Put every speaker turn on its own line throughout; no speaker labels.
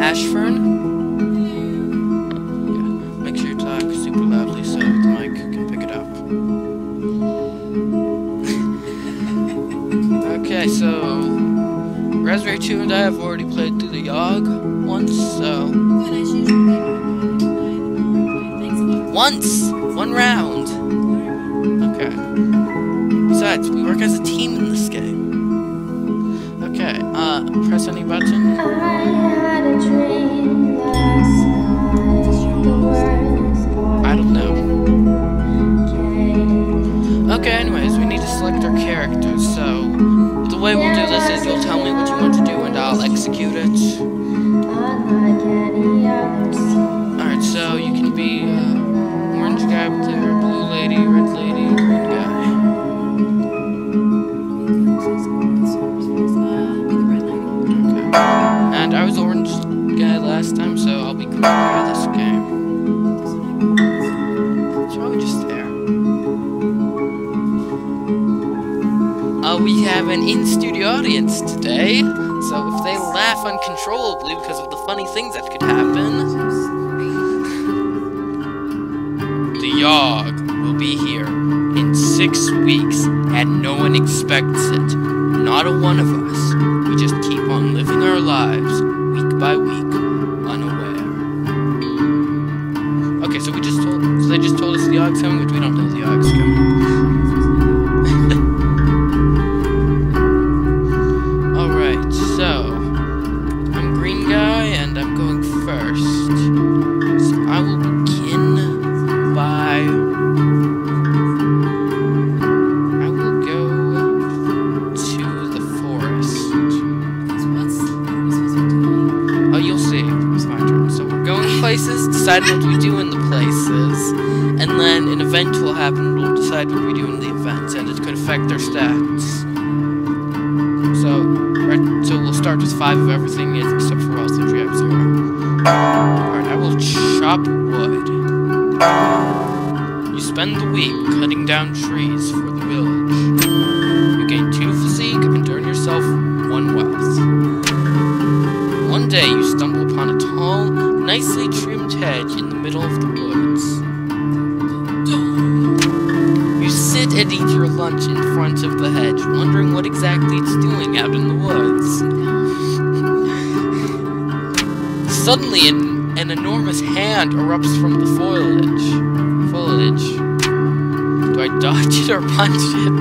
Ashfern. Yeah, make sure you talk super loudly so the mic can pick it up. Okay, so Raspberry 2 and I have already played through the Yawhg once, so... Once! One round! Okay. Besides, we work as a team in this game. Okay, press any button.
I had a dream last night.
I don't know. Okay, anyways, we need to select our characters, so... The way we'll do this is you'll tell me what you want to do and I'll execute it. Alright, so you can be, orange guy up there, blue lady, red lady, green guy. Okay. And I was orange guy last time, so I'll be green guy this game. It's probably just there. We have an in-studio audience today, so if they laugh uncontrollably because of the funny things that could happen, the Yawhg will be here in 6 weeks, and no one expects it. Not a one of us. We just keep on living our lives, week by week, unaware. Okay, so they just told us the Yawhg's coming, which we don't know the Yawhg's coming. Decide what we do in the places, and then an event will happen. We'll decide what we do in the events, and it could affect their stats. So we'll start with 5 of everything, except for all since we have 0. Alright, I will chop wood. You spend the week cutting down trees for the village. You gain 2 physique and earn yourself 1 wealth. One day you stumble upon a tall, nicely trimmed hedge in the middle of the woods. You sit and eat your lunch in front of the hedge, wondering what exactly it's doing out in the woods. Suddenly, an enormous hand erupts from the foliage. Do I dodge it or punch it?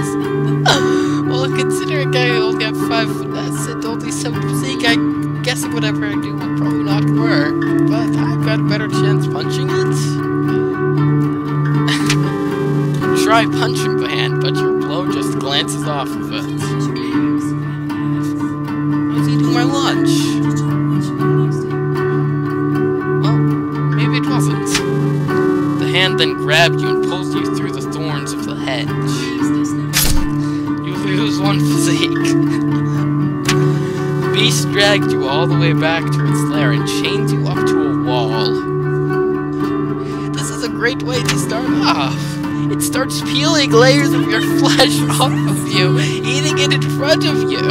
Well, considering I only have 5 finesse and only 7 physique, I'm guessing whatever I do will probably not work, but I've got a better chance punching it. Try punching the hand, but your blow just glances off of it. I was eating my lunch. Well, maybe it wasn't. The hand then grabbed you and pulls you through the thorns of the hedge. You lose 1 physique. The beast dragged you all the way back to its lair and chained you up to a wall. This is a great way to start off. It starts peeling layers of your flesh off of you, eating it in front of you.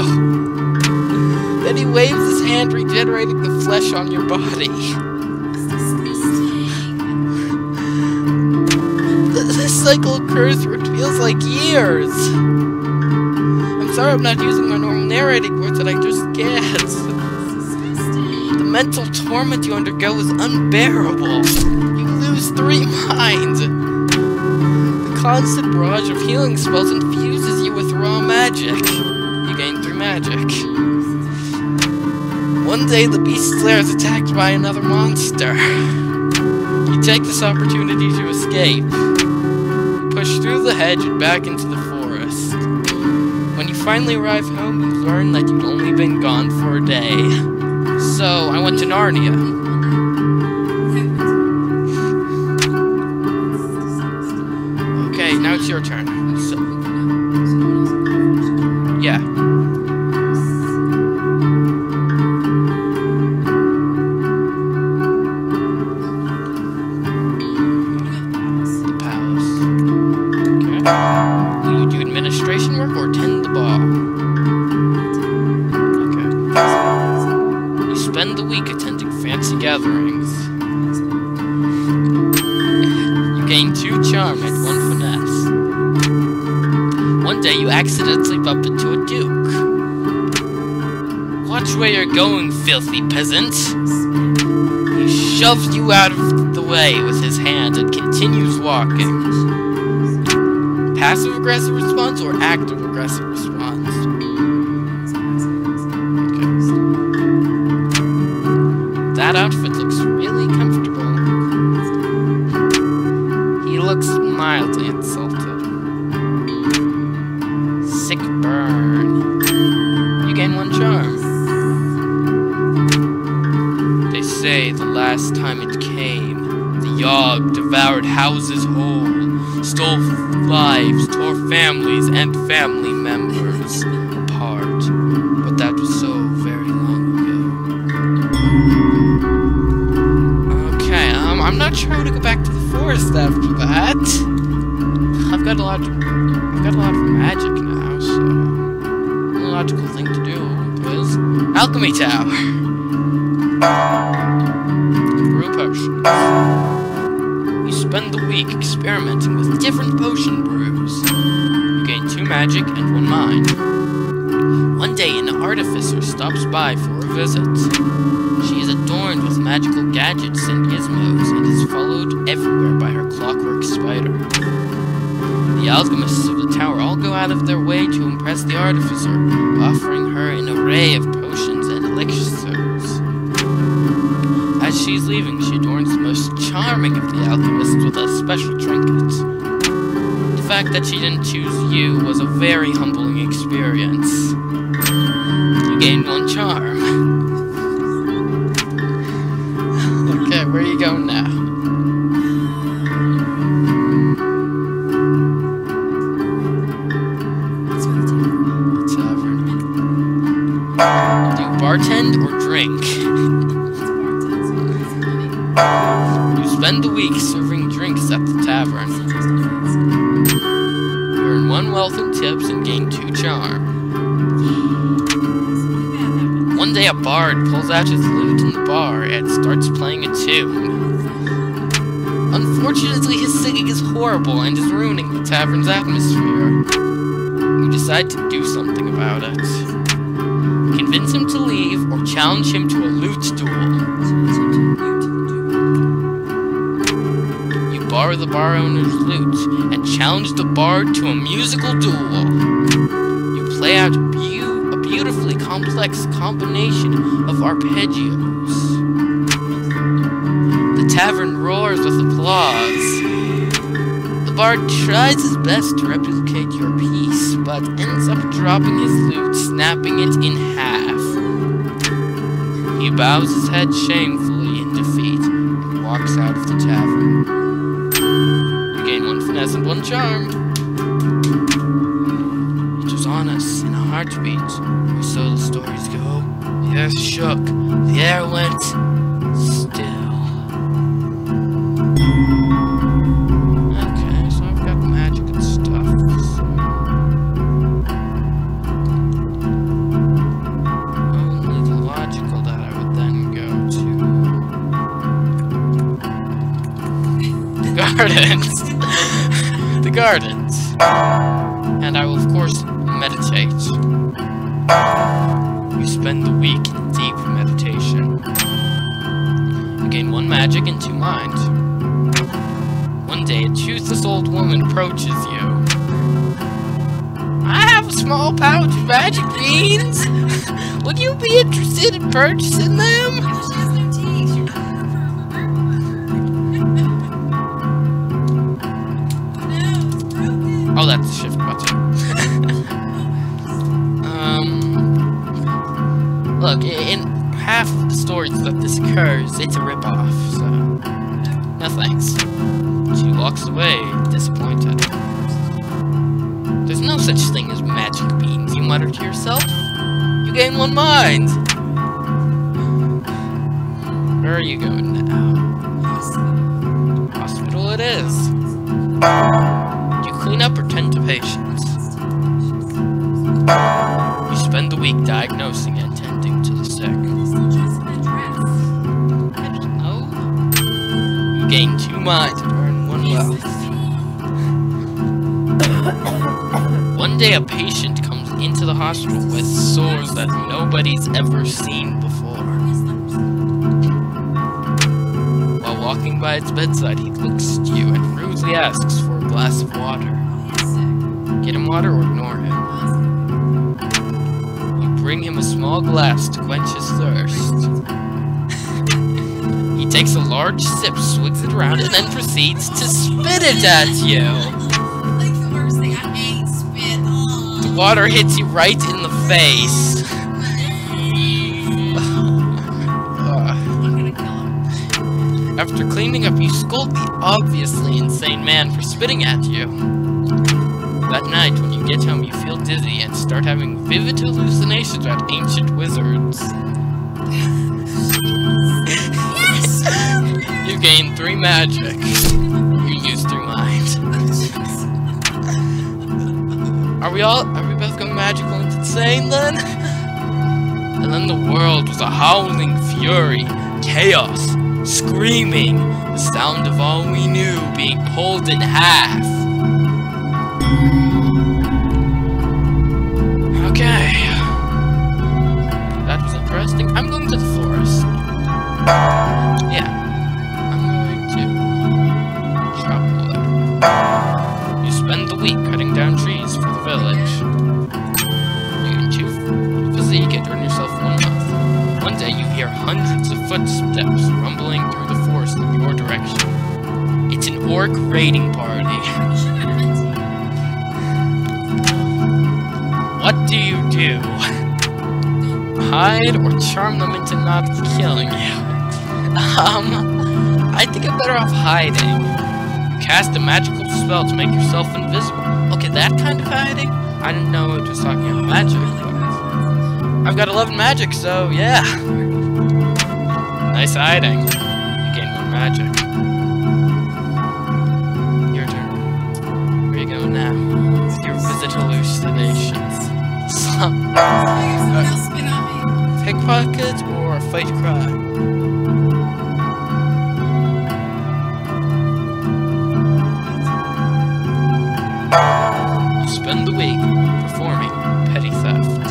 Then he waves his hand, regenerating the flesh on your body. This cycle occurs for it feels like years. I'm sorry I'm not using my normal narrating words that I just get. The mental torment you undergo is unbearable. You lose 3 minds. The constant barrage of healing spells infuses you with raw magic. You gain 3 magic. One day the beast's lair is attacked by another monster. You take this opportunity to escape. You push through the hedge and back into the forest. When you finally arrive home, you learn that you'd only been gone for a day. So, I went to Narnia. Okay, now it's your turn. So, yeah. The palace. Okay. Will you do administration work or tend the bar? Okay. You spend the week attending fancy gatherings. You gain 2 charm and 1 finesse. One day you accidentally bump into a duke. Watch where you're going, filthy peasant. He shoves you out of the way with his hand and continues walking. Passive-aggressive response or active-aggressive response? Okay. That outfit looks really comfortable. He looks mildly insulted. Sick burn. You gain 1 charm. They say the last time it came, the Yawhg devoured houses whole, stole lives, tore families and family members apart. But that was so very long ago. Okay, I'm not sure how to go back to the forest after that. I've got a lot of magic now, so the logical thing to do is Alchemy Tower. Brew potions. You spend the week experimenting with different potion brews. You gain 2 magic and 1 mind. One day an artificer stops by for a visit. She is adorned with magical gadgets and gizmos and is followed everywhere by her clockwork spider. The alchemists of the tower all go out of their way to impress the artificer, offering her an array of potions and elixirs. As she's leaving, she adorns the most charming of the alchemists with a special trinket. The fact that she didn't choose you was a very humbling experience. You gained 1 charm. Okay, where are you going now? Do you bartend or drink? You spend the week serving drinks at the tavern. You earn 1 wealth in tips and gain 2 charm. One day a bard pulls out his lute in the bar and starts playing a tune. Unfortunately, his singing is horrible and is ruining the tavern's atmosphere. You decide to do something about it. Convince him to leave or challenge him to a lute duel. Borrow the bar owner's lute and challenge the bard to a musical duel. You play out a beautifully complex combination of arpeggios. The tavern roars with applause. The bard tries his best to replicate your piece, but ends up dropping his lute, snapping it in half. He bows his head shamefully in defeat and walks out of the tavern. Gain 1 finesse and 1 charm. It was on us in a heartbeat, or so the stories go. The earth shook, the air went still. Okay, so I've got magic and stuff. So. Only the logical that I would then go to the gardens. The gardens. And I will, of course, meditate. You spend the week in deep meditation. You gain 1 magic and 2 mind. One day, a toothless old woman approaches you. I have a small pouch of magic beans. Would you be interested in purchasing them? Oh, that's the shift button. Look, in half of the stories that this occurs, it's a ripoff, so no thanks. She walks away, disappointed. There's no such thing as magic beans, you mutter to yourself. You gain 1 mind! Where are you going now? Hospital it is. You clean up or tend to patients? You spend the week diagnosing and tending to the sick. You gain 2 minds and earn 1 wealth. One day a patient comes into the hospital with sores that nobody's ever seen before. While walking by its bedside, he looks at you and rudely asks for a glass of water. Get him water or ignore him. You bring him a small glass to quench his thirst. He takes a large sip, swigs it around, and then proceeds to spit it at you.
Like the worst thing, I hate spit. Oh.
The water hits you right in the face.
I'm gonna kill him.
After cleaning up, you scold the obviously insane man for spitting at you. That night, when you get home, you feel dizzy and start having vivid hallucinations about ancient wizards.
Yes!
You gain 3 magic. You lose 3 mind. Are we both going magical and insane then? And then the world was a howling fury, chaos, screaming, the sound of all we knew being pulled in half. Okay. That was interesting. I'm going to the forest. Yeah. I'm going to chop wood. You spend the week cutting down trees for the village. You can choose physique and earn yourself 1 month. One day you hear hundreds of footsteps rumbling through the forest in your direction. It's an orc raiding party. What do you do? Hide or charm them into not killing you? I think I'm better off hiding. Cast a magical spell to make yourself invisible. Okay, that kind of hiding? I didn't know it was talking about magic. I've got 11 magic, so yeah. Nice hiding. You gain 1 magic. Your turn. Where you go now? With your visit hallucinations. Pickpockets or fight crime? You spend the week performing petty theft.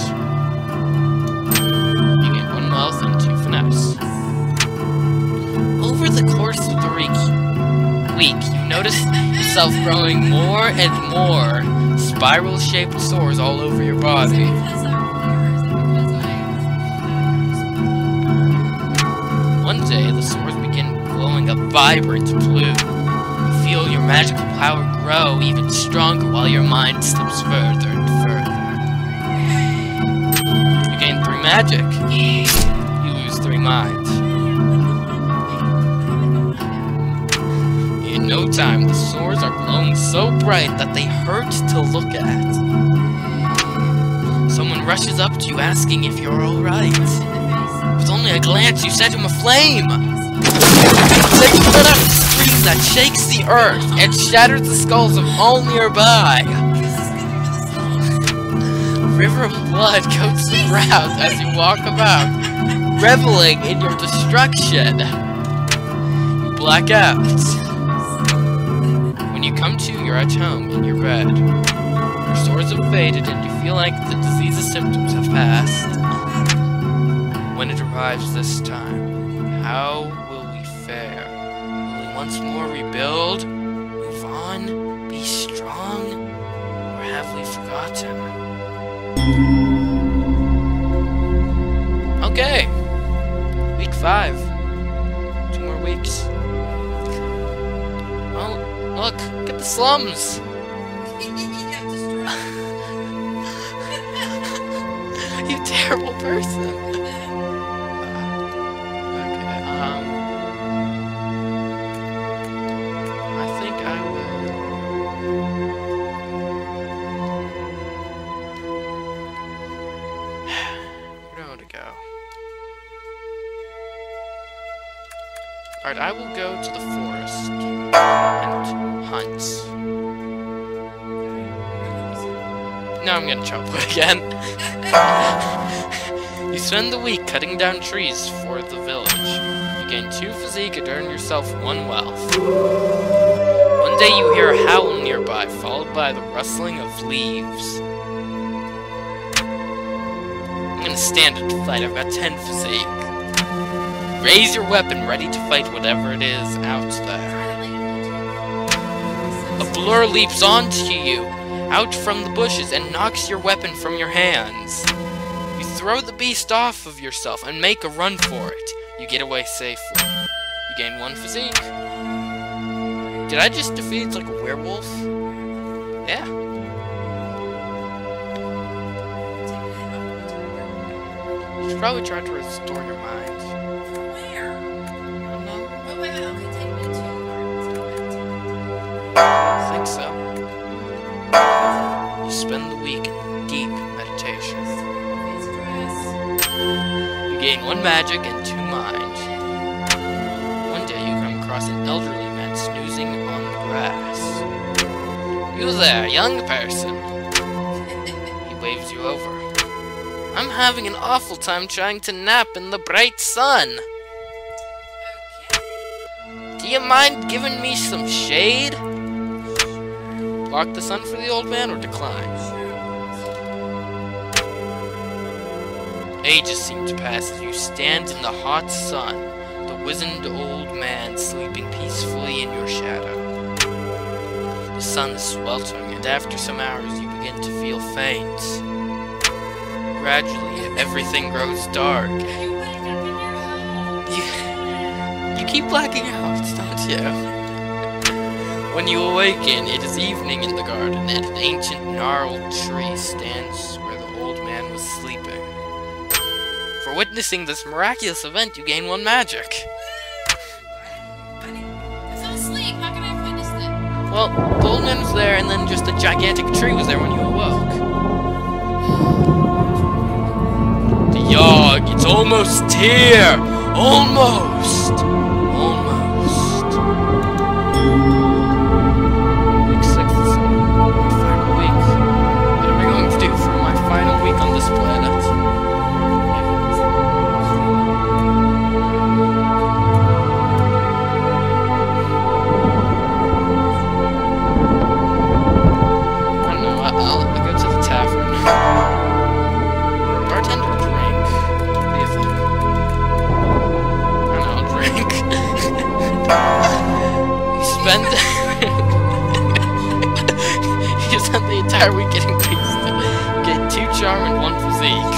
You get 1 wealth and 2 finesse. Over the course of the week, you notice yourself growing more and more spiral-shaped sores all over your body. One day, the sores begin glowing a vibrant blue. You feel your magical power grow even stronger while your mind slips further and further. You gain 3 magic. You lose 3 minds. In no time, the sores are glowing so bright that they hurt to look at. Someone rushes up to you asking if you're alright. With only a glance, you set him aflame! Then you let out a scream that shakes the earth and shatters the skulls of all nearby. A river of blood coats the ground as you walk about, reveling in your destruction. You black out. When you come to, you're at home in your bed. Your sores have faded and you feel like the disease's symptoms have passed. When it arrives this time, how will we fare? Will we once more rebuild, move on, be strong, or have we forgotten? Okay, week 5. 2 more weeks. Well, look at the slums. You terrible person. I think I will. Where do I want to go? Alright, I will go to the forest and hunt. No, I'm gonna chop wood again. You spend the week cutting down trees for the village. You gain 2 physique and earn yourself 1 wealth. One day you hear a howl nearby, followed by the rustling of leaves. I'm gonna stand it to fight. I've got 10 physique. Raise your weapon, ready to fight whatever it is out there. A blur leaps onto you, out from the bushes, and knocks your weapon from your hands. You throw the beast off of yourself and make a run for it. You get away safely. You gain 1 physique. Did I just defeat like a werewolf? Yeah. You should probably try to restore your mind.
Where?
I don't know.
Oh, wait, okay, take me to
I think so. You spend the week in deep meditation. You gain 1 magic and 2 mind. One day you come across an elderly man snoozing on the grass. You there, young person. He waves you over. I'm having an awful time trying to nap in the bright sun. Do you mind giving me some shade? Block the sun for the old man or decline? Ages seem to pass as you stand in the hot sun, the wizened old man sleeping peacefully in your shadow. The sun is sweltering, and after some hours you begin to feel faint. Gradually, everything grows dark. You keep blacking out, don't you? When you awaken, it is evening in the garden, and an ancient gnarled tree stands where the old man was sleeping. For witnessing this miraculous event, you gain 1 magic.
I fell asleep. How can I have witnessed it?
Well, the old man was there, and then just a gigantic tree was there when you awoke. The Yawhg, it's almost here! Almost! Almost. Week 6 is my final week. What am I going to do for my final week on this planet? I'll go to the tavern. Bartender, drink. What do you think? I don't know, I'll drink. You spend the entire week getting wasted. Get 2 charm and 1 physique.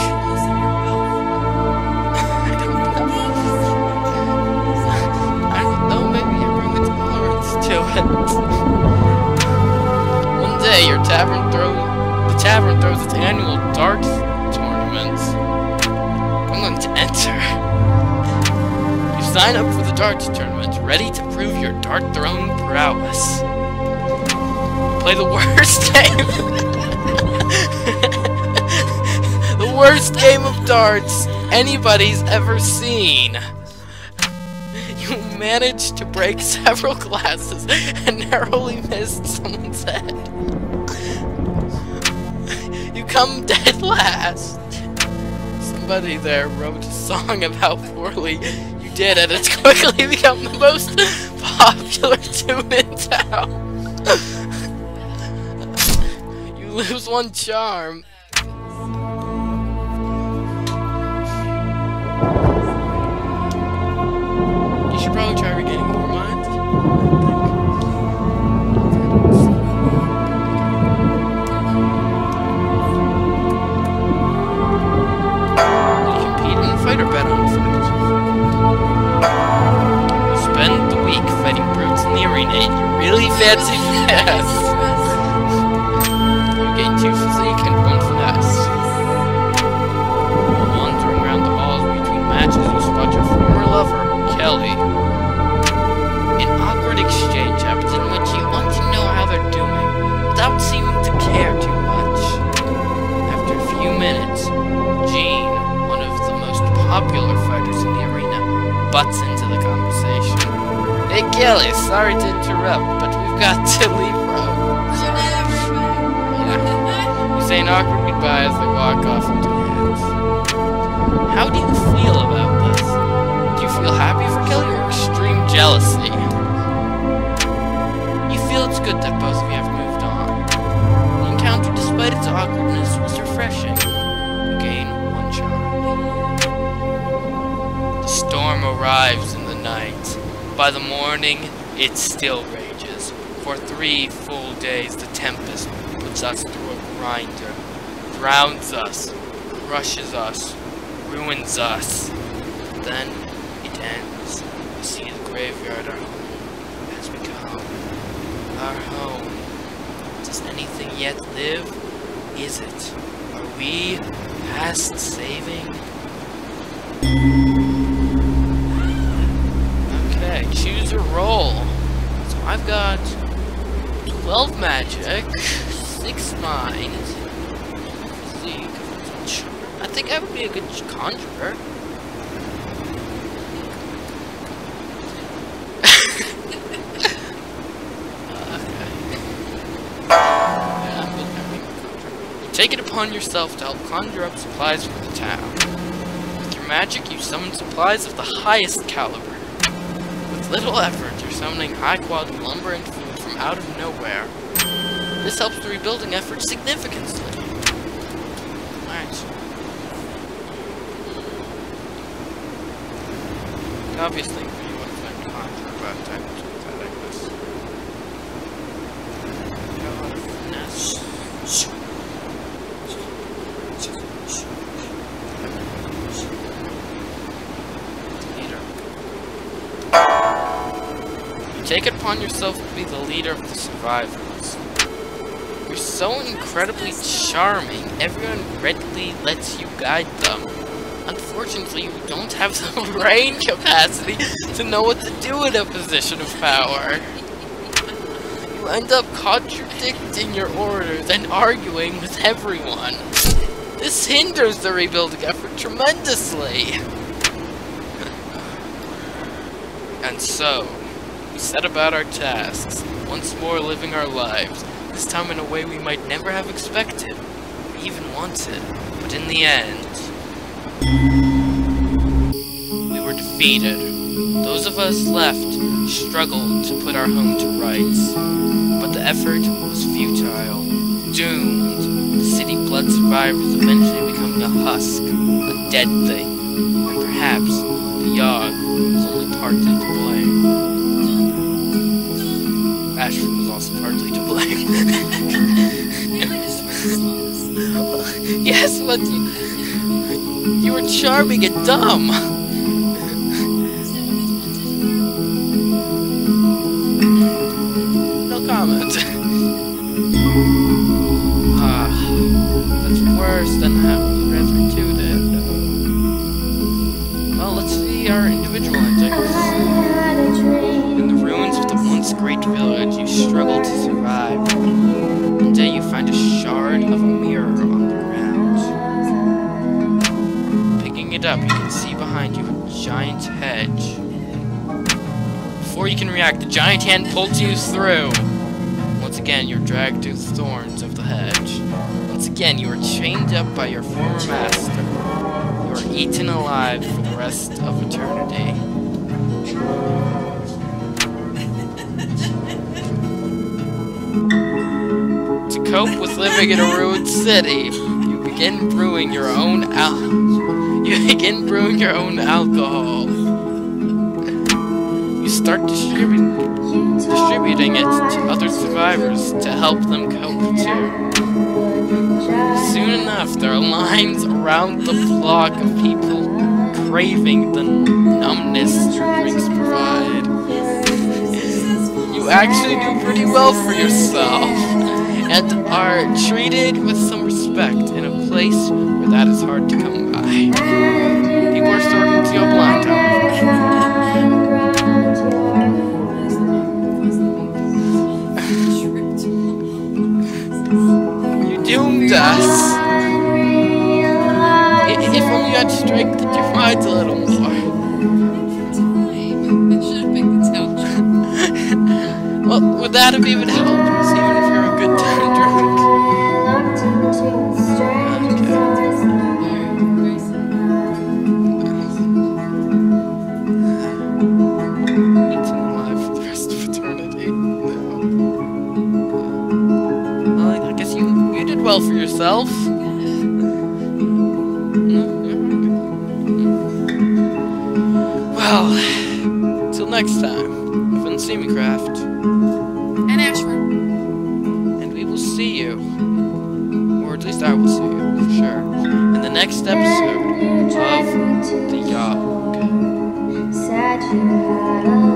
I don't know, maybe you bring its tolerance to it. One day, the tavern throws its annual darts tournament. I'm going to enter. You sign up for the darts tournament, ready to prove your dart throwing prowess. You play the worst game. The worst game of darts anybody's ever seen. You managed to break several glasses and narrowly missed someone's head. You come dead last. Somebody there wrote a song about how poorly you did, and it's quickly become the most popular tune in town. You lose 1 charm. You should probably try regaining more mind. Fight or bet on foot. You spend the week fighting brutes in the arena in your really fancy vest. You gain 2 physique and 1 finesse. While wandering around the halls between matches, you spot your former lover, Kelly. An awkward exchange happens in which you want to know how they're doing, without seeming to care too much. After a few minutes, Jean, popular fighters in the arena, butts into the conversation. Hey Kelly, sorry to interrupt, but we've got to leave row. Yeah. You say an awkward goodbye as they walk off into hands. How do you feel about this? Do you feel happy for Kelly, or jealousy. You feel it's good that both of you have moved on. The encounter, despite its awkwardness, was refreshing. You gain 1 charm. The storm arrives in the night. By the morning, it still rages. For 3 full days, the tempest puts us through a grinder, drowns us, crushes us, ruins us. Then it ends. We see the graveyard our home has become. Our home. Does anything yet live? Is it? Are we past saving? Okay, choose a roll. So I've got 12 magic, 6 mind, physique. I think I would be a good conjurer. Take it upon yourself to help conjure up supplies for the town. With your magic, you summon supplies of the highest caliber. With little effort, you're summoning high-quality lumber and food from out of nowhere. This helps the rebuilding effort significantly. Alright. Obviously, you want to learn to conjure, but I don't do that, I guess. Got a lot of finesse. Take it upon yourself to be the leader of the survivors. You're so incredibly charming, everyone readily lets you guide them. Unfortunately, you don't have the brain capacity to know what to do in a position of power. You end up contradicting your orders and arguing with everyone. This hinders the rebuilding effort tremendously. And so, we set about our tasks, once more living our lives, this time in a way we might never have expected, or even wanted, but in the end, we were defeated. Those of us left struggled to put our home to rights, but the effort was futile, doomed. The city blood survivors eventually becoming a husk, a dead thing, and perhaps the Yawhg was only partly to blame. Ashfern was also partly to blame. Yes, but you were charming and dumb. No comment. That's worse than how Resurrect 2 did. Well, let's see our individual endings. In the ruins of the once great village, you struggle to survive. One day you find a shard of a mirror on the ground. Picking it up, you can see behind you a giant hedge. Before you can react, the giant hand pulls you through. Once again, you're dragged through the thorns of the hedge. Once again, you are chained up by your former master. You are eaten alive for the rest of eternity. To cope with living in a ruined city, you begin brewing your own alcohol. You start distributing it to other survivors to help them cope too. Soon enough, there are lines around the block of people craving the numbness your drinks provide. You actually do pretty well for yourself, and are treated with some respect in a place where that is hard to come by. People are starting to go blind, however. You doomed us. If only you had strengthened your minds a little more. Well, would that have even helped us, even if you're a good time drunk? Okay. yourself? Well, till next time, I've been CMeeCraft.
And Ashfern.
And we will see you. Or at least I will see you, for sure. In the next episode of the Yawhg.
Said you had a